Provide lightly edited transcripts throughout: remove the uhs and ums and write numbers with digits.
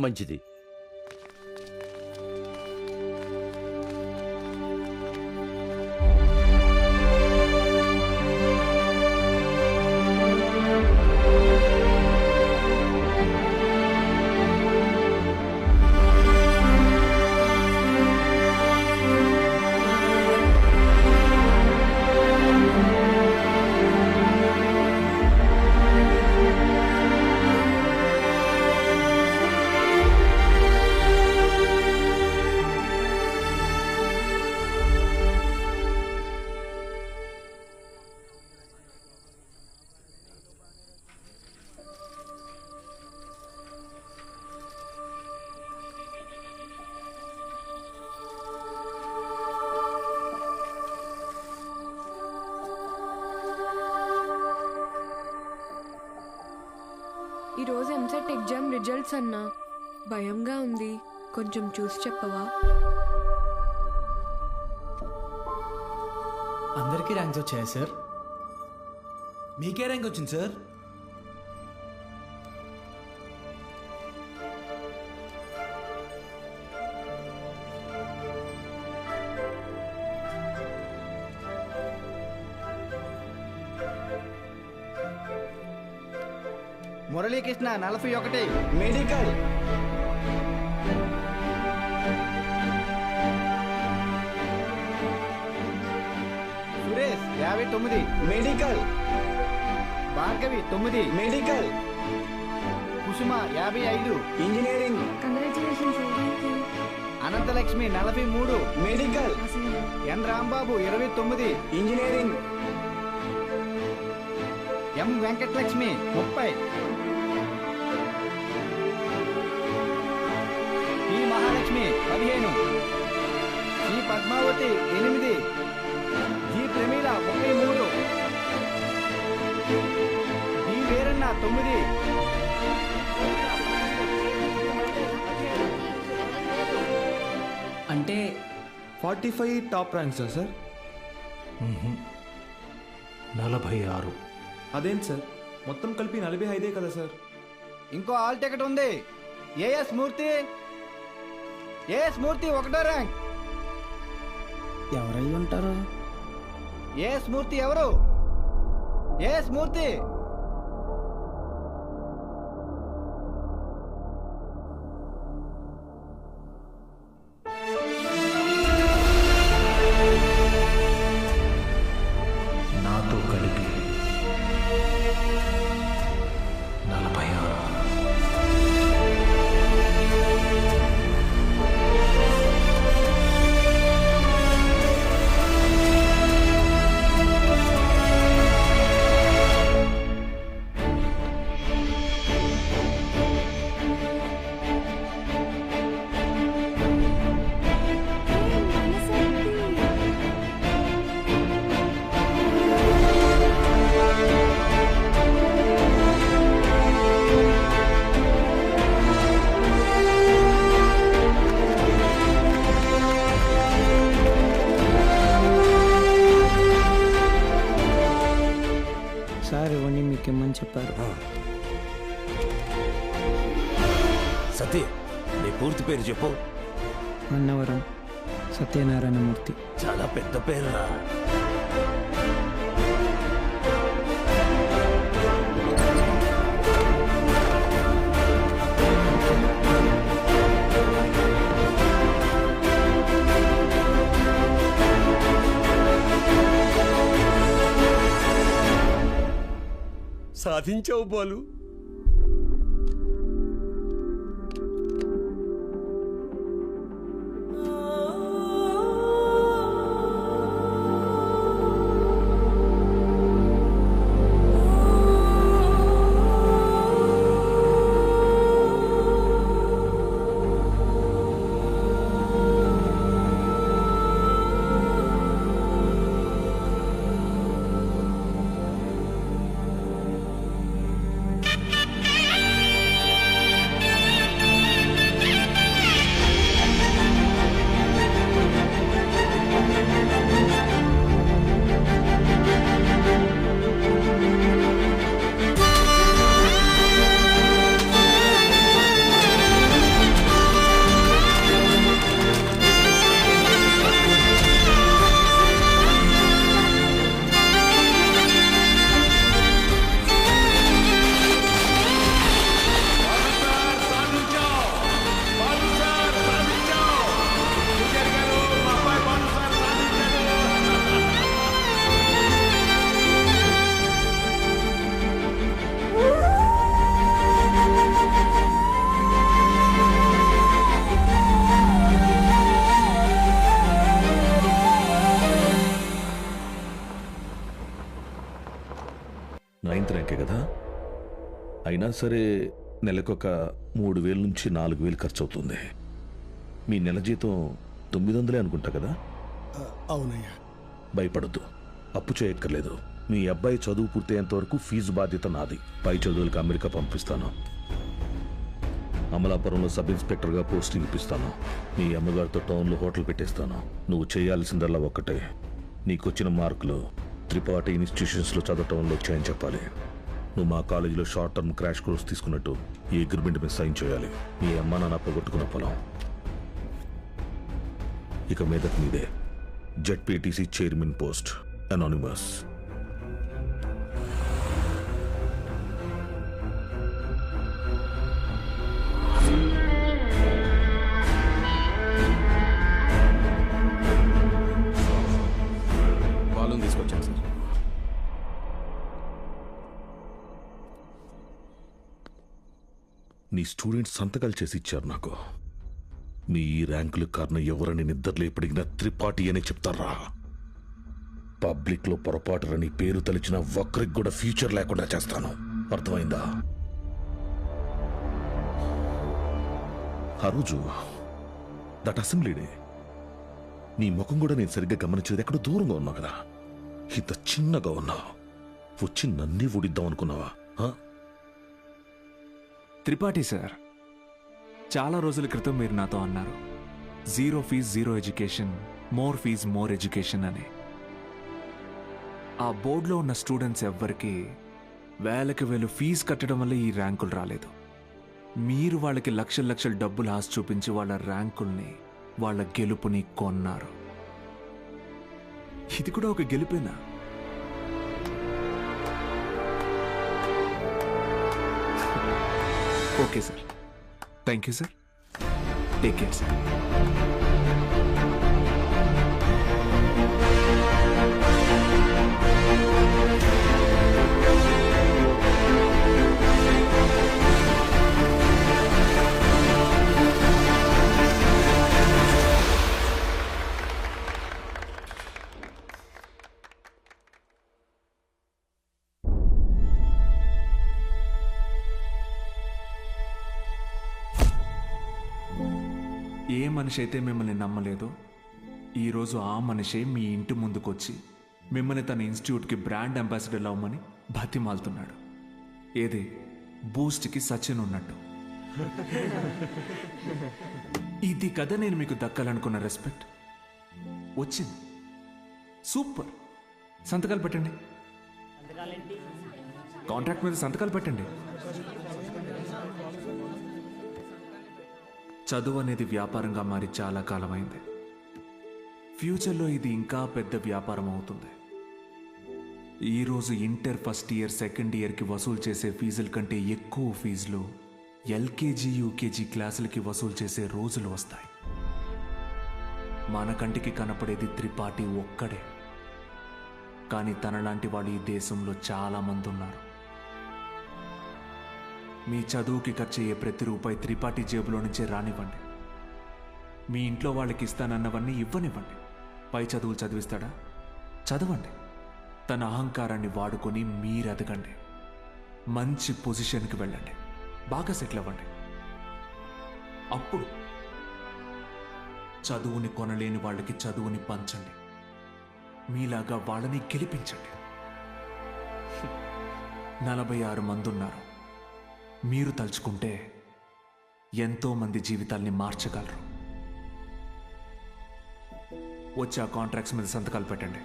మంచిది. ఈరోజు EAMCET exam results అన్నా, భయంగా ఉంది, కొంచెం చూసి చెప్పవా? అందరికీ ర్యాంక్స్ వచ్చాయా సార్? మీకే ర్యాంక్ వచ్చింది sir. Muralikrishna 41 medical. Suresh 59 medical. Bhargavi 9 medical. Kusuma 55 engineering. Congratulations. Ananthalakshmi 43 medical. N Rambabu 29 engineering. M Venkatalakshmi 30. E Mahalakshmi 15. ఈ పద్మావతి 8. జీ ప్రమీల 33. ఈ వీరన్న 9. అంటే 45 టాప్ ర్యాంక్స్ సార్. 46. అదేంటి సార్, మొత్తం కలిపి 45 కదా సార్. ఇంకో ఆల్ టికెట్ ఉంది. ఏఎస్ మూర్తి. ఏఎస్ మూర్తి 1వ ర్యాంక్. ఎవరై ఉంటారు? ఏఎస్ మూర్తి ఎవరు? ఏఎస్ మూర్తి. నాతో కలిపి 46. సార్ ఇవన్నీ మీకేమని చెప్పారు? సతీ, నీ పూర్తి పేరు చెప్పు. అన్నవరం సత్యనారాయణమూర్తి. చాలా పెద్ద పేరురా. సాధించావు బాలు. సరే నెలకొక 3,000 నుంచి 4,000 ఖర్చు అవుతుంది. మీ నెల జీతం 900 అనుకుంటా కదా? అవునయ్యా. భయపడద్దు, అప్పు చేయక్కర్లేదు. మీ అబ్బాయి చదువు పూర్తయ్యేంత వరకు ఫీజు బాధ్యత నాది. పై చదువులకు అమెరికా పంపిస్తాను. అమలాపురంలో సబ్ ఇన్స్పెక్టర్గా పోస్టింగ్ ఇప్పిస్తాను. మీ అమ్మగారితో టౌన్లో హోటల్ పెట్టేస్తాను. నువ్వు చేయాల్సిందల్లా ఒక్కటే, నీకొచ్చిన మార్కులు త్రిపాఠి ఇన్స్టిట్యూషన్స్లో చదవటంలో వచ్చాయని చెప్పాలి. నువ్వు మా కాలేజీలో షార్ట్ టర్మ్ క్రాష్ కోర్స్ తీసుకున్నట్టు ఈ అగ్రిమెంట్ మీద సైన్ చేయాలి. మీ అమ్మ నాన్న పోగొట్టుకున్న పొలం ఇక మీదట మీదే. ZPTC chairman post, anonymous. వాళ్ళని తీసుకొచ్చాను సార్. నీ స్టూడెంట్స్ సంతకాలు చేసి ఇచ్చారు నాకు. మీ ఈ ర్యాంకుల కారణం ఎవరని నిద్రలో ఎప్పటికినా త్రిపాఠి అని చెప్తారా? పబ్లిక్లో పొరపాటురని పేరు తలిచిన ఒక్కరికి కూడా ఫ్యూచర్ లేకుండా చేస్తాను. అర్థమైందా? ఆ రోజు దట్ అసెంబ్లీ డే నీ ముఖం కూడా నేను సరిగ్గా గమనించేది. ఎక్కడో దూరంగా ఉన్నావు కదా, ఇంత చిన్నగా ఉన్నావు. వచ్చి నన్నే ఊడిద్దాం అనుకున్నావా? త్రిపాఠి సార్, చాలా రోజుల క్రితం మీరు నాతో అన్నారు, 0 fees 0 education, more fees more education అని. ఆ బోర్డులో ఉన్న స్టూడెంట్స్ ఎవ్వరికి వేలకు వేలు ఫీజు కట్టడం వల్ల ఈ ర్యాంకులు రాలేదు. మీరు వాళ్ళకి లక్షల లక్షల డబ్బులు ఆశ చూపించి వాళ్ళ ర్యాంకుల్ని, వాళ్ళ గెలుపుని కొన్నారు. ఇది కూడా ఒక గెలుపేనా? Okay sir, thank you sir. Take care sir. ఏ మనిషి అయితే మిమ్మల్ని నమ్మలేదో, ఈరోజు ఆ మనిషే మీ ఇంటి ముందుకొచ్చి మిమ్మల్ని తన ఇన్స్టిట్యూట్కి బ్రాండ్ అంబాసిడర్ అవ్వమని బతిమాలుతున్నాడు. ఏది బూస్ట్కి సచిన్ ఉన్నట్టు. ఇది కదా నేను మీకు దక్కాలనుకున్న రెస్పెక్ట్. వచ్చింది. సూపర్. సంతకాలు పెట్టండి. కాంట్రాక్ట్ మీద సంతకాలు పెట్టండి. చదువు అనేది వ్యాపారంగా మారి చాలా కాలమైంది. ఫ్యూచర్లో ఇది ఇంకా పెద్ద వ్యాపారం అవుతుంది. ఈరోజు ఇంటర్ ఫస్ట్ ఇయర్, సెకండ్ ఇయర్కి వసూలు చేసే ఫీజుల కంటే ఎక్కువ ఫీజులు ఎల్కేజీ, యూకేజీ క్లాసులకి వసూలు చేసే రోజులు వస్తాయి. మన కంటికి కనపడేది త్రిపాఠి ఒక్కడే, కానీ తనలాంటి వాళ్ళు ఈ దేశంలో చాలా మంది ఉన్నారు. మీ చదువుకి ఖర్చయ్యే ప్రతి రూపాయి త్రిపాఠి జేబులో నుంచే రానివ్వండి. మీ ఇంట్లో వాళ్ళకి ఇస్తానన్నవన్నీ ఇవ్వనివ్వండి. పై చదువులు చదివిస్తాడా? చదవండి. తన అహంకారాన్ని వాడుకొని మీరు ఎదగండి. మంచి పొజిషన్కి వెళ్ళండి. బాగా సెటిల్ అవ్వండి. అప్పుడు చదువుని కొనలేని వాళ్ళకి చదువుని పంచండి. మీలాగా వాళ్ళని గెలిపించండి. 46 మంది ఉన్నారు. మీరు తలుచుకుంటే ఎంతో మంది జీవితాల్ని మార్చగలరు. వచ్చి ఆ కాంట్రాక్ట్స్ మీద సంతకాలు పెట్టండి.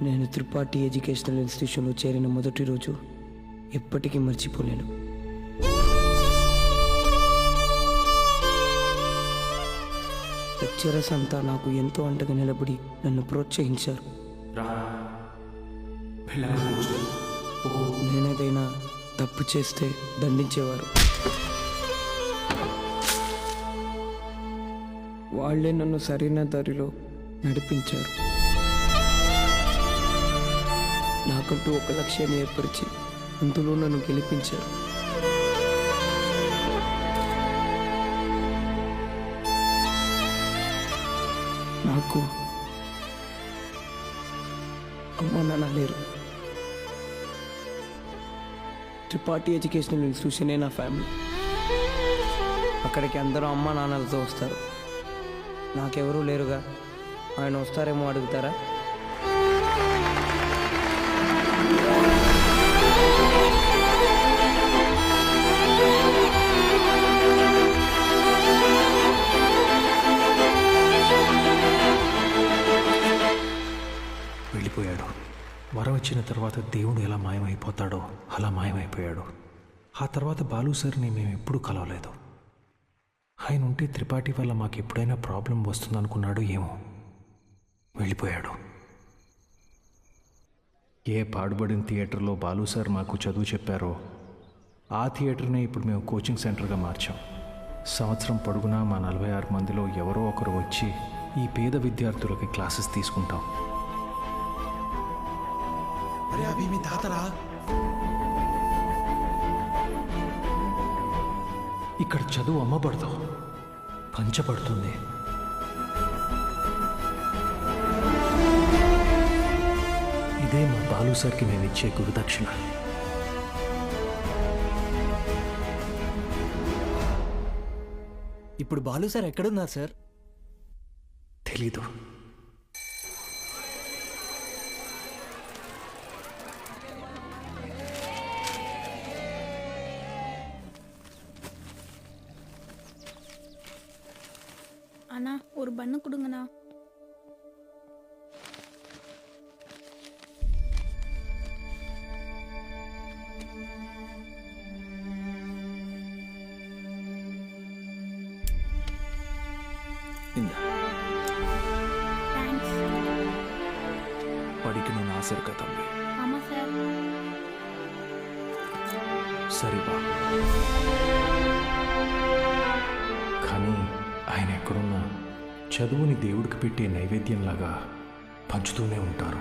నేను త్రిపాఠి ఎడ్యుకేషనల్ ఇన్స్టిట్యూషన్లో చేరిన మొదటి రోజు ఎప్పటికీ మర్చిపోలేను. లెక్చరర్స్ అంతా నాకు ఎంతో అండగా నిలబడి నన్ను ప్రోత్సహించారు. రా, వెళ్ళాలి. నేనేదైనా తప్పు చేస్తే దండించేవారు. వాళ్ళే నన్ను సరైన దారిలో నడిపించారు. నాకంటూ ఒక లక్ష్యాన్ని ఏర్పరిచి అందులో నన్ను గెలిపించారు. నాకు అమ్మ నాన్న లేరు. త్రిపాఠి ఎడ్యుకేషనల్ ఇన్స్టిట్యూషనే నా ఫ్యామిలీ. అక్కడికి అందరూ అమ్మ నాన్నలతో వస్తారు. నాకెవరూ లేరుగా, ఆయన వస్తారేమో అడుగుతారా? వెళ్ళిపోయాడు. వరం ఇచ్చిన తర్వాత దేవుడు ఎలా మాయమైపోతాడో అలా మాయమైపోయాడు. ఆ తర్వాత బాలు సార్ని మేము ఎప్పుడూ కలవలేదు. ఆయన ఉంటే త్రిపాఠి వల్ల మాకు ఎప్పుడైనా ప్రాబ్లం వస్తుందనుకున్నాడో ఏమో. వెళ్ళిపోయాడు. ఏ పాడుబడిన థియేటర్లో బాలు సార్ మాకు చదువు చెప్పారో ఆ థియేటర్నే ఇప్పుడు మేము కోచింగ్ సెంటర్గా మార్చాం. సంవత్సరం పొడుగునా మా 46 మందిలో ఎవరో ఒకరు వచ్చి ఈ పేద విద్యార్థులకి క్లాసెస్ తీసుకుంటాం. అరే అవి మీ తాతరా? ఇక్కడ చదువు అమ్మబడదు, పంచబడుతుంది. ఇదే మా బాలు సార్కి మేము ఇచ్చే గురుదక్షిణ. ఇప్పుడు బాలు సార్ ఎక్కడున్నారు సార్? తెలీదు. அண்ணா ஒரு பண்ணு கொடுங்கண்ணா. தேங்க்ஸ். படிக்கணும்னு ஆசை இருக்கா தம்பி? ஆமாம் சார். சரிப்பா. కానీ ఆయన ఎక్కడున్నా చదువుని దేవుడికి పెట్టే నైవేద్యంలాగా పంచుతూనే ఉంటారు.